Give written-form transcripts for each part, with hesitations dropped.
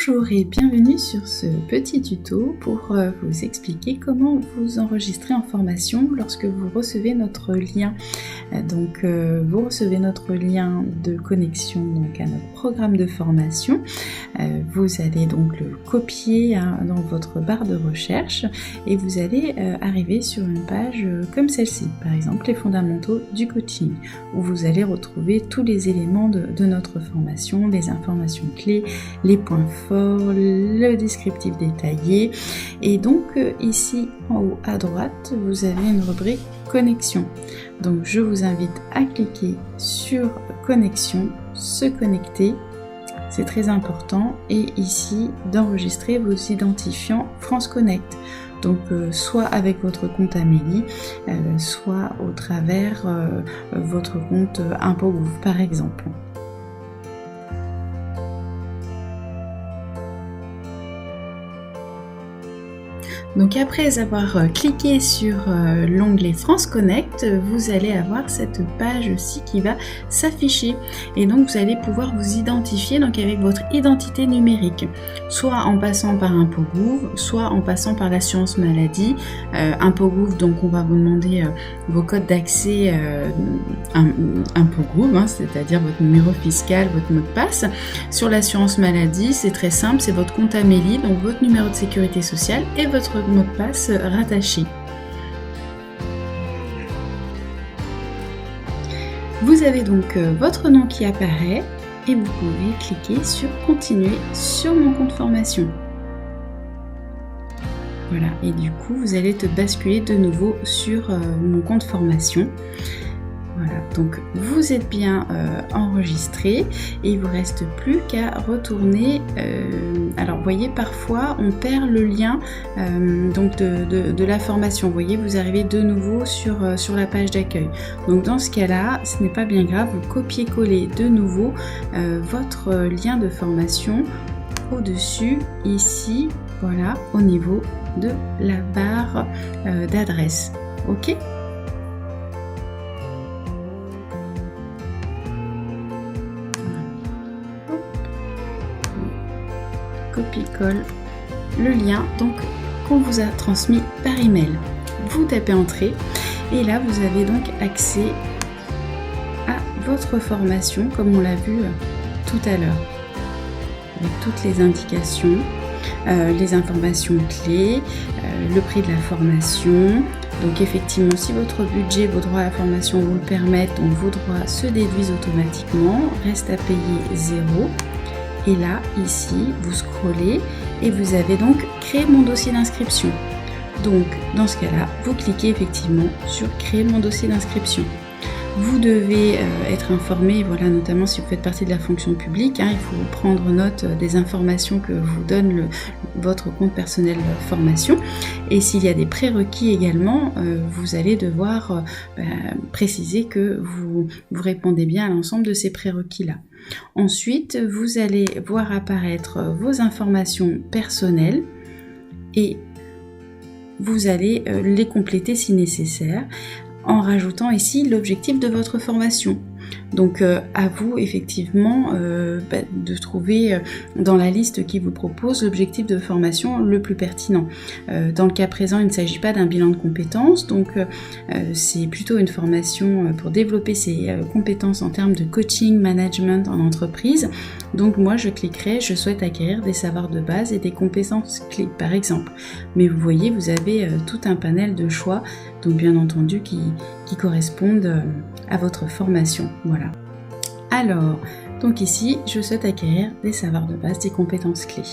Bonjour et bienvenue sur ce petit tuto pour vous expliquer comment vous enregistrer en formation lorsque vous recevez notre lien. Donc vous recevez notre lien de connexion donc, à notre programme de formation. Vous allez donc le copier dans votre barre de recherche et vous allez arriver sur une page comme celle-ci, par exemple les fondamentaux du coaching, où vous allez retrouver tous les éléments de notre formation, les informations clés, les points forts, le descriptif détaillé. Et donc ici en haut à droite, vous avez une rubrique connexion. Donc je vous invite à cliquer sur connexion, se connecter, c'est très important, et ici d'enregistrer vos identifiants France Connect. Donc soit avec votre compte Amélie, soit au travers votre compte ImpôGouv par exemple. Donc après avoir cliqué sur l'onglet France Connect, vous allez avoir cette page-ci qui va s'afficher. Et donc vous allez pouvoir vous identifier donc avec votre identité numérique, soit en passant par ImpôGouv, soit en passant par l'assurance maladie. ImpôGouv, donc on va vous demander vos codes d'accès ImpôGouv, c'est-à-dire votre numéro fiscal, votre mot de passe. Sur l'assurance maladie, c'est très simple, c'est votre compte Amélie, donc votre numéro de sécurité sociale et votre mot de passe rattaché. Vous avez donc votre nom qui apparaît et vous pouvez cliquer sur continuer sur mon compte formation. Voilà, et du coup vous allez te basculer de nouveau sur mon compte formation. Voilà, donc vous êtes bien enregistré et il ne vous reste plus qu'à retourner. Alors vous voyez, parfois on perd le lien donc de la formation. Vous voyez, vous arrivez de nouveau sur la page d'accueil. Donc dans ce cas-là, ce n'est pas bien grave, vous copiez-collez de nouveau votre lien de formation au-dessus, ici, voilà, au niveau de la barre d'adresse. Ok ? Copie-colle le lien donc qu'on vous a transmis par email. Vous tapez entrée et là vous avez donc accès à votre formation comme on l'a vu tout à l'heure, avec toutes les indications, les informations clés, le prix de la formation. Donc effectivement, si votre budget, vos droits à la formation vous le permettent, donc vos droits se déduisent automatiquement, reste à payer 0. Et là, ici, vous scrollez et vous avez donc créé mon dossier d'inscription. Donc, dans ce cas-là, vous cliquez effectivement sur créer mon dossier d'inscription. Vous devez être informé, voilà, notamment si vous faites partie de la fonction publique, il faut prendre note des informations que vous donne votre compte personnel formation. Et s'il y a des prérequis également, vous allez devoir préciser que vous répondez bien à l'ensemble de ces prérequis-là. Ensuite, vous allez voir apparaître vos informations personnelles et vous allez les compléter si nécessaire, en rajoutant ici l'objectif de votre formation. Donc à vous effectivement de trouver dans la liste qui vous propose l'objectif de formation le plus pertinent. Dans le cas présent, il ne s'agit pas d'un bilan de compétences, donc c'est plutôt une formation pour développer ses compétences en termes de coaching, management en entreprise. Donc moi je cliquerai, je souhaite acquérir des savoirs de base et des compétences clés par exemple. Mais vous voyez, vous avez tout un panel de choix, donc bien entendu qui correspondent à votre formation. Voilà. Alors, donc ici, je souhaite acquérir des savoirs de base, des compétences clés.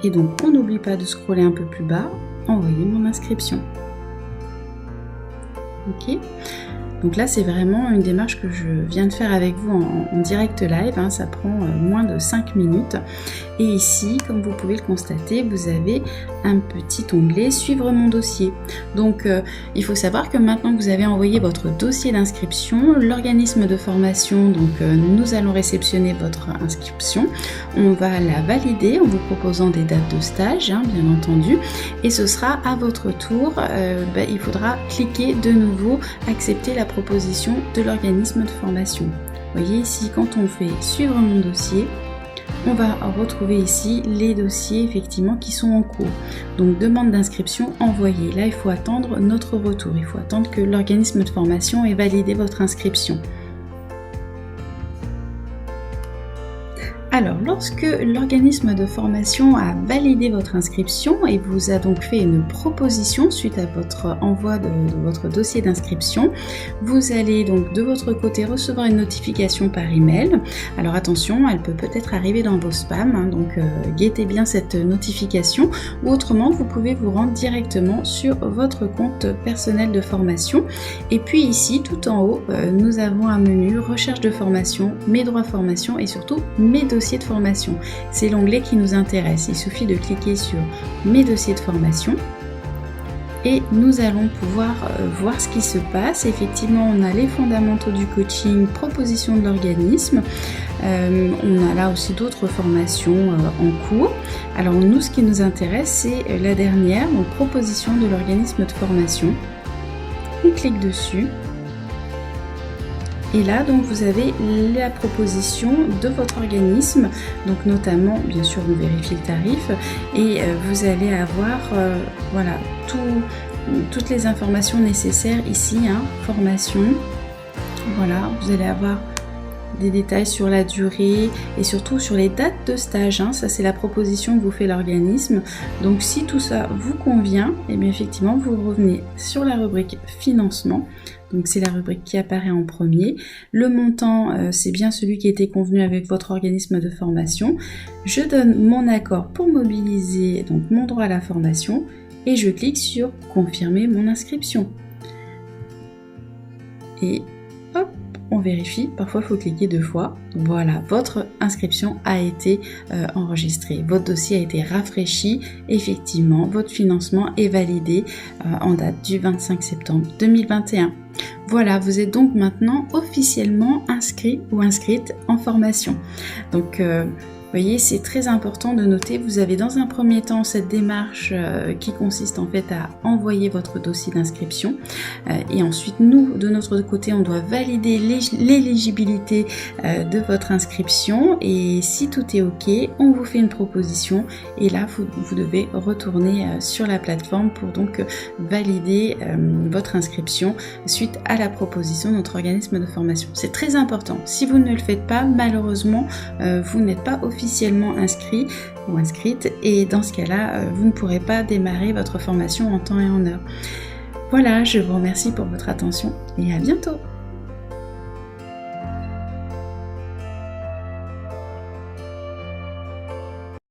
Et donc, on n'oublie pas de scroller un peu plus bas, envoyer mon inscription. Ok. Donc là, c'est vraiment une démarche que je viens de faire avec vous en direct live, ça prend moins de 5 minutes. Et ici, comme vous pouvez le constater, vous avez un petit onglet « Suivre mon dossier ». Donc, il faut savoir que maintenant que vous avez envoyé votre dossier d'inscription, l'organisme de formation, donc nous allons réceptionner votre inscription. On va la valider en vous proposant des dates de stage, bien entendu. Et ce sera à votre tour, il faudra cliquer de nouveau « Accepter la proposition de l'organisme de formation ». Vous voyez ici, quand on fait suivre mon dossier, on va retrouver ici les dossiers effectivement qui sont en cours. Donc demande d'inscription envoyée. Là, il faut attendre notre retour. Il faut attendre que l'organisme de formation ait validé votre inscription. Alors, lorsque l'organisme de formation a validé votre inscription et vous a donc fait une proposition suite à votre envoi de votre dossier d'inscription, vous allez donc de votre côté recevoir une notification par email. Alors attention, elle peut peut-être arriver dans vos spams, hein, donc guettez bien cette notification, ou autrement vous pouvez vous rendre directement sur votre compte personnel de formation. Et puis ici, tout en haut, nous avons un menu recherche de formation, mes droits formation et surtout mes dossiers de formation. C'est l'onglet qui nous intéresse. Il suffit de cliquer sur mes dossiers de formation et nous allons pouvoir voir ce qui se passe. Effectivement, on a les fondamentaux du coaching, proposition de l'organisme. On a là aussi d'autres formations en cours. Alors nous, ce qui nous intéresse, c'est la dernière, donc proposition de l'organisme de formation. On clique dessus. Et là, donc, vous avez la proposition de votre organisme, donc notamment, bien sûr, vous vérifiez le tarif et vous allez avoir, voilà, toutes les informations nécessaires ici, hein, formation, voilà, vous allez avoir des détails sur la durée et surtout sur les dates de stage, hein. Ça c'est la proposition que vous fait l'organisme. Donc si tout ça vous convient, et bien effectivement vous revenez sur la rubrique financement. Donc c'est la rubrique qui apparaît en premier. Le montant, c'est bien celui qui était convenu avec votre organisme de formation. Je donne mon accord pour mobiliser donc mon droit à la formation et je clique sur confirmer mon inscription. Et hop, on vérifie, parfois il faut cliquer 2 fois. Voilà, votre inscription a été enregistrée, votre dossier a été rafraîchi, effectivement, votre financement est validé en date du 25 septembre 2021. Voilà, vous êtes donc maintenant officiellement inscrit ou inscrite en formation. Donc, vous voyez, c'est très important de noter, vous avez dans un premier temps cette démarche qui consiste en fait à envoyer votre dossier d'inscription et ensuite nous, de notre côté, on doit valider l'éligibilité de votre inscription et si tout est ok, on vous fait une proposition et là, vous devez retourner sur la plateforme pour donc valider votre inscription suite à la proposition de notre organisme de formation. C'est très important. Si vous ne le faites pas, malheureusement, vous n'êtes pas officiellement inscrit ou inscrite et dans ce cas-là, vous ne pourrez pas démarrer votre formation en temps et en heure. Voilà, je vous remercie pour votre attention et à bientôt.